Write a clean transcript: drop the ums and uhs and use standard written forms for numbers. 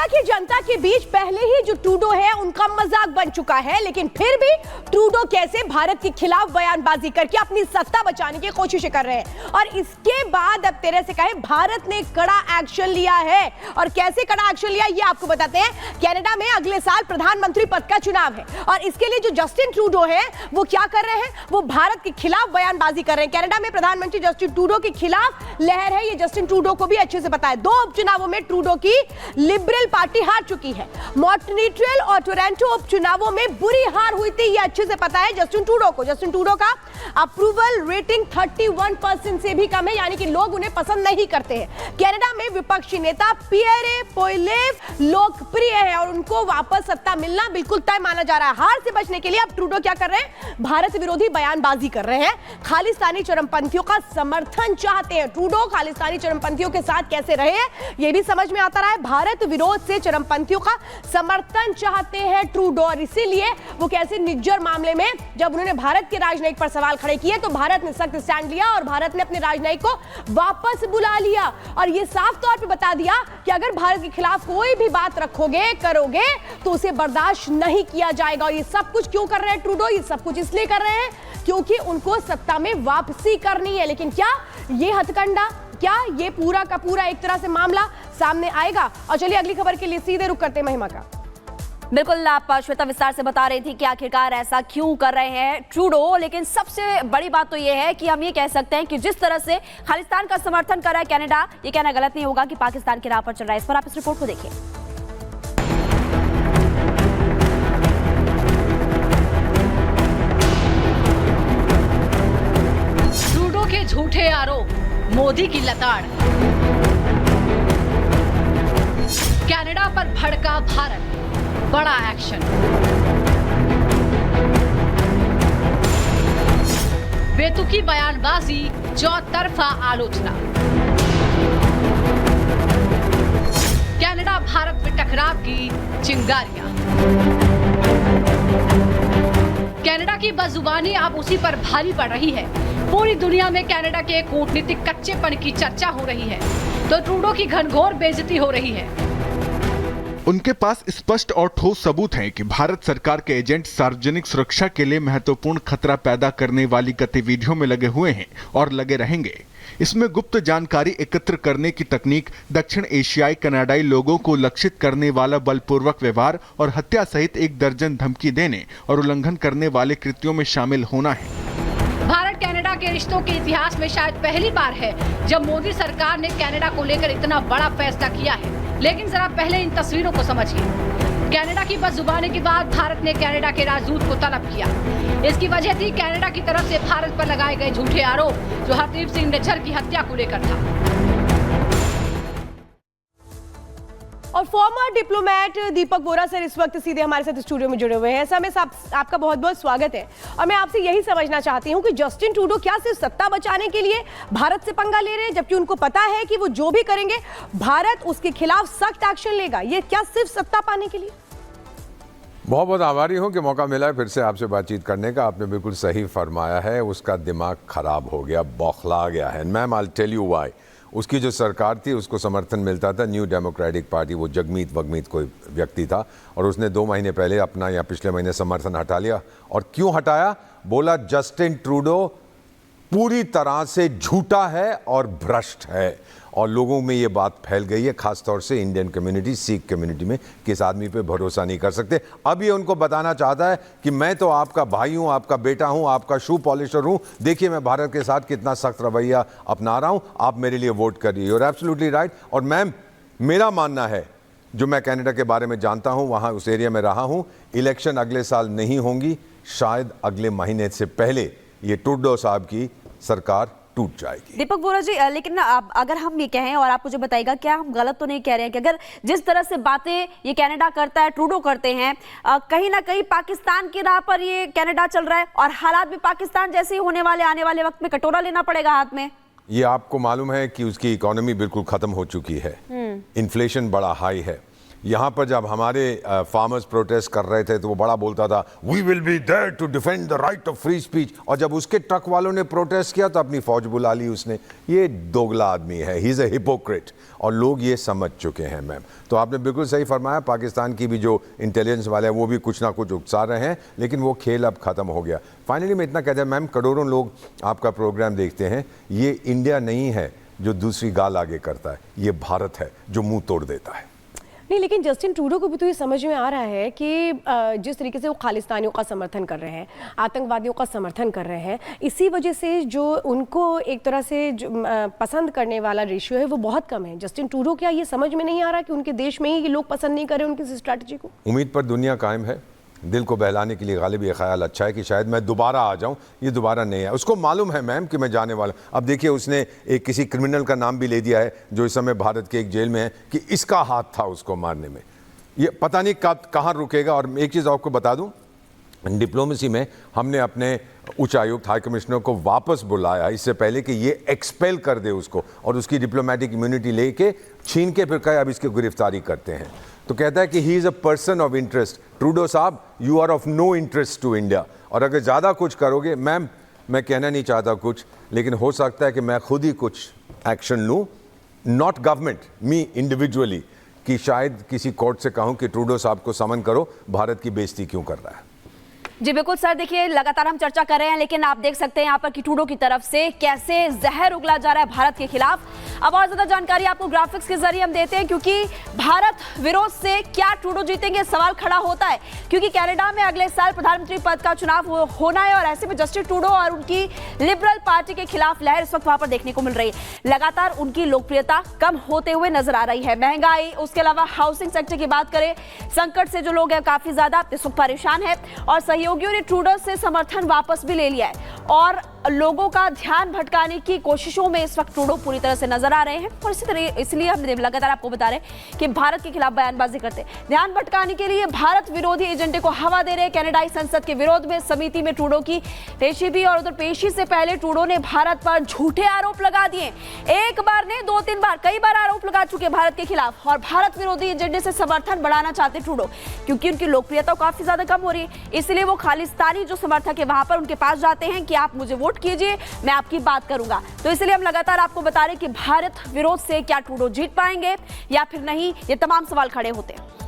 Canada की जनता के बीच पहले ही जो ट्रूडो है उनका मजाक बन चुका है, लेकिन फिर भी ट्रूडो कैसे भारत के खिलाफ बयानबाजी करके अपनी सत्ता बचाने की कोशिश कर रहे हैं। और इसके बाद अब तेरे से कहे भारत ने कड़ा एक्शन लिया है। और कैसे कड़ा एक्शन लिया ये आपको बताते हैं। कनाडा में अगले साल प्रधानमंत्री पद का चुनाव है और इसके लिए जो जस्टिन ट्रूडो है वो क्या कर रहे हैं, वो भारत के खिलाफ बयानबाजी कर रहे हैं। कनाडा में प्रधानमंत्री जस्टिन ट्रूडो के खिलाफ लहर है, ये जस्टिन ट्रूडो को भी अच्छे से पता है। 2 उपचुनावों में ट्रूडो की लिबरल पार्टी हार चुकी है। मॉन्ट्रियल और टोरंटो उपचुनावों में बुरी हार हुई थी, ये अच्छे से पता है जस्टिन ट्रूडो को। जस्टिन ट्रूडो का अप्रूवल रेटिंग 31% से भी कम है, यानी कि लोग उन्हें पसंद नहीं करते हैं। कनाडा में विपक्षी नेता पियरे पोइलेव लोकप्रिय है और उनको वापस सत्ता मिलना बिल्कुल तय माना जा रहा है। हार से बचने के लिए अब ट्रूडो क्या कर रहे हैं, भारत विरोधी बयानबाजी कर रहे हैं। खालिस्तानी चरमपंथियों का समर्थन चाहते हैं। ट्रूडो खालिस्तानी चरमपंथियों के साथ कैसे रहे ये भी समझ में आता रहा है। भारत विरोध से चरमपंथियों का समर्थन चाहते हैं ट्रूडो, और इसीलिए वो कैसे निज्जर मामले में जब उन्होंने भारत के राजनयिक पर सवाल खड़े किए तो भारत ने सख्त स्टैंड लिया और भारत ने अपने राजनयिक को वापस बुला लिया और ये साफ तौर पे बता दिया कि अगर भारत के खिलाफ कोई भी बात रखोगे करोगे तो उसे बर्दाश्त नहीं किया जाएगा। और ये सब कुछ क्यों कर रहे हैं ट्रूडो, ये सब कुछ इसलिए कर रहे हैं क्योंकि उनको सत्ता में वापसी करनी है। लेकिन क्या ये हथकंडा, क्या ये पूरा का पूरा एक तरह से मामला सामने आएगा? और चलिए अगली खबर के लिए सीधे रुख करते हैं महिमा का। बिल्कुल, आप श्वेता विस्तार से बता रही थी कि आखिरकार ऐसा क्यों कर रहे हैं ट्रूडो, लेकिन सबसे बड़ी बात तो यह है कि हम ये कह सकते हैं कि जिस तरह से खालिस्तान का समर्थन कर रहा है कनाडा, ये कहना गलत नहीं होगा कि पाकिस्तान की राह पर चल रहा है। इस पर आप इस रिपोर्ट को देखिए। ट्रूडो के झूठे आरोप, मोदी की लताड़, कनाडा पर भड़का भारत, बड़ा एक्शन। बेतुकी बयानबाजी, चौतरफा आलोचना। कनाडा भारत में टकराव की चिंगारियां। कनाडा की बदजुबानी अब उसी पर भारी पड़ रही है। पूरी दुनिया में कनाडा के कूटनीतिक कच्चेपन की चर्चा हो रही है तो ट्रूडो की घनघोर बेइज्जती हो रही है। उनके पास स्पष्ट और ठोस सबूत हैं कि भारत सरकार के एजेंट सार्वजनिक सुरक्षा के लिए महत्वपूर्ण खतरा पैदा करने वाली गतिविधियों में लगे हुए हैं और लगे रहेंगे। इसमें गुप्त जानकारी एकत्र करने की तकनीक, दक्षिण एशियाई कनाडाई लोगों को लक्षित करने वाला बलपूर्वक व्यवहार और हत्या सहित 1 दर्जन धमकी देने और उल्लंघन करने वाले कृत्यों में शामिल होना है। भारत कनाडा के रिश्तों के इतिहास में शायद पहली बार है जब मोदी सरकार ने कनाडा को लेकर इतना बड़ा फैसला किया है। लेकिन जरा पहले इन तस्वीरों को समझिए। कनाडा की बदजुबानी के बाद भारत ने कनाडा के राजदूत को तलब किया। इसकी वजह थी कनाडा की तरफ से भारत पर लगाए गए झूठे आरोप जो हरदीप सिंह निज्जर की हत्या को लेकर था। और फॉर्मर डिप्लोमेट दीपक बोरा सर इस वक्त सीधे हमारे साथ स्टूडियो में जुड़े हुए हैं। सर, में आपका बहुत बहुत स्वागत है और मैं आपसे यही समझना चाहती हूं कि जस्टिन ट्रूडो क्या सिर्फ सत्ता बचाने के लिए भारत से पंगा ले रहे हैं, जबकि उनको पता है कि वो जो भी करेंगे भारत उसके खिलाफ सख्त एक्शन लेगा। ये क्या सिर्फ सत्ता पाने के लिए? बहुत बहुत आभारी हूँ कि मौका मिला है फिर से आपसे बातचीत करने का। आपने बिल्कुल सही फरमाया है, उसका दिमाग खराब हो गया, बौखला गया है। Ma'am, I tell you why. उसकी जो सरकार थी उसको समर्थन मिलता था न्यू डेमोक्रेटिक पार्टी, वो जगमीत वगमीत कोई व्यक्ति था, और उसने 2 महीने पहले अपना या पिछले महीने समर्थन हटा लिया। और क्यों हटाया? बोला जस्टिन ट्रूडो पूरी तरह से झूठा है और भ्रष्ट है। और लोगों में ये बात फैल गई है, खासतौर से इंडियन कम्युनिटी, सिख कम्युनिटी में, कि इस आदमी पे भरोसा नहीं कर सकते। अब ये उनको बताना चाहता है कि मैं तो आपका भाई हूँ, आपका बेटा हूँ, आपका शू पॉलिशर हूँ। देखिए मैं भारत के साथ कितना सख्त रवैया अपना रहा हूँ, आप मेरे लिए वोट करिए। You are absolutely right. और मैम, मेरा मानना है, जो मैं कनाडा के बारे में जानता हूँ, वहाँ उस एरिया में रहा हूँ, इलेक्शन अगले साल नहीं होंगी, शायद अगले महीने से पहले ये ट्रूडो साहब की सरकार टूट जाएगी। दीपक बोरा जी, लेकिन अगर हम ये कहें और आप मुझे बताइएगा, क्या हम गलत तो नहीं कह रहे हैं कि अगर जिस तरह से बातें ये कनाडा करता है, ट्रूडो करते हैं, कहीं ना कहीं पाकिस्तान की राह पर ये कनाडा चल रहा है और हालात भी पाकिस्तान जैसे ही होने वाले आने वाले वक्त में कटोरा लेना पड़ेगा हाथ में? ये आपको मालूम है कि उसकी इकोनॉमी बिल्कुल खत्म हो चुकी है, इन्फ्लेशन बड़ा हाई है। यहाँ पर जब हमारे फार्मर्स प्रोटेस्ट कर रहे थे तो वो बड़ा बोलता था we will be there to defend the right of free speech, और जब उसके ट्रक वालों ने प्रोटेस्ट किया तो अपनी फौज बुला ली उसने। ये दोगला आदमी है, ही इज़ अ हिपोक्रेट, और लोग ये समझ चुके हैं मैम। तो आपने बिल्कुल सही फरमाया, पाकिस्तान की भी जो इंटेलिजेंस वाले हैं वो भी कुछ ना कुछ उकसा रहे हैं, लेकिन वो खेल अब ख़त्म हो गया। फाइनली मैं इतना कहता हूँ मैम, करोड़ों लोग आपका प्रोग्राम देखते हैं, ये इंडिया नहीं है जो दूसरी गाल आगे करता है, ये भारत है जो मुंह तोड़ देता है। नहीं, लेकिन जस्टिन ट्रूडो को भी तो ये समझ में आ रहा है कि जिस तरीके से वो खालिस्तानियों का समर्थन कर रहे हैं, आतंकवादियों का समर्थन कर रहे हैं, इसी वजह से जो उनको एक तरह से जो पसंद करने वाला रेशियो है वो बहुत कम है। जस्टिन ट्रूडो क्या ये समझ में नहीं आ रहा कि उनके देश में ही ये लोग पसंद नहीं कर रहे उनकी स्ट्रैटेजी को? उम्मीद पर दुनिया कायम है, दिल को बहलाने के लिए गालिब ये ख्याल अच्छा है कि शायद मैं दोबारा आ जाऊं, ये दोबारा नहीं है। उसको मालूम है मैम कि मैं जाने वाला। अब देखिए, उसने एक किसी क्रिमिनल का नाम भी ले दिया है जो इस समय भारत के एक जेल में है कि इसका हाथ था उसको मारने में। ये पता नहीं कहाँ रुकेगा। और एक चीज़ आपको बता दूं, डिप्लोमेसी में हमने अपने उच्चायुक्त हाई कमिश्नर को वापस बुलाया इससे पहले कि ये एक्सपेल कर दे उसको, और उसकी डिप्लोमेटिक इम्यूनिटी लेके छीन के फिर कहे अब इसकी गिरफ्तारी करते हैं। तो कहता है कि he is a person of interest. Trudeau साहब, you are of no interest to India, और अगर ज़्यादा कुछ करोगे मैम, मैं कहना नहीं चाहता कुछ, लेकिन हो सकता है कि मैं खुद ही कुछ एक्शन लूँ, नॉट गवर्नमेंट, मी इंडिविजुअली, कि शायद किसी कोर्ट से कहूँ कि ट्रूडो साहब को समन करो, भारत की बेइज्जती क्यों कर रहा है। जी बिल्कुल सर, देखिए लगातार हम चर्चा कर रहे हैं, लेकिन आप देख सकते हैं यहाँ पर कि ट्रूडो की तरफ से कैसे जहर उगला जा रहा है भारत के खिलाफ। अब और ज्यादा जानकारी आपको ग्राफिक्स के जरिए हम देते हैं, क्योंकि भारत विरोध से क्या ट्रूडो जीतेंगे सवाल खड़ा होता है, क्योंकि कनाडा में अगले साल प्रधानमंत्री पद का चुनाव होना है, और ऐसे में जस्टिन ट्रूडो और उनकी लिबरल पार्टी के खिलाफ लहर इस वक्त वहां पर देखने को मिल रही है। लगातार उनकी लोकप्रियता कम होते हुए नजर आ रही है। महंगाई, उसके अलावा हाउसिंग सेक्टर की बात करें, संकट से जो लोग हैं काफी ज्यादा इस वक्त परेशान है, और सहयोगियों ने ट्रूडो से समर्थन वापस भी ले लिया है, और लोगों का ध्यान भटकाने की कोशिशों में इस वक्त ट्रूडो पूरी तरह से नजर आ रहे हैं। और इसी तरह इसलिए हम लगातार आपको बता रहे हैं कि भारत के खिलाफ बयानबाजी करते हैं, ध्यान भटकाने के लिए भारत विरोधी एजेंडे को हवा दे रहे हैं। कनाडाई संसद के विरोध में समिति में ट्रूडो की पेशी भी, और उधर पेशी से पहले ट्रूडो ने भारत पर झूठे आरोप लगा दिए। एक बार ने 2-3 बार, कई बार आरोप लगा चुके भारत के खिलाफ, और भारत विरोधी एजेंडे से समर्थन बढ़ाना चाहते ट्रूडो, क्योंकि उनकी लोकप्रियता काफी ज्यादा कम हो रही है। इसलिए वो खालिस्तानी जो समर्थक है वहां पर उनके पास जाते हैं कि आप मुझे वोट कीजिए, मैं आपकी बात करूंगा। तो इसलिए हम लगातार आपको बता रहे हैं कि भारत विरोध से क्या ट्रूडो जीत पाएंगे या फिर नहीं, ये तमाम सवाल खड़े होते हैं।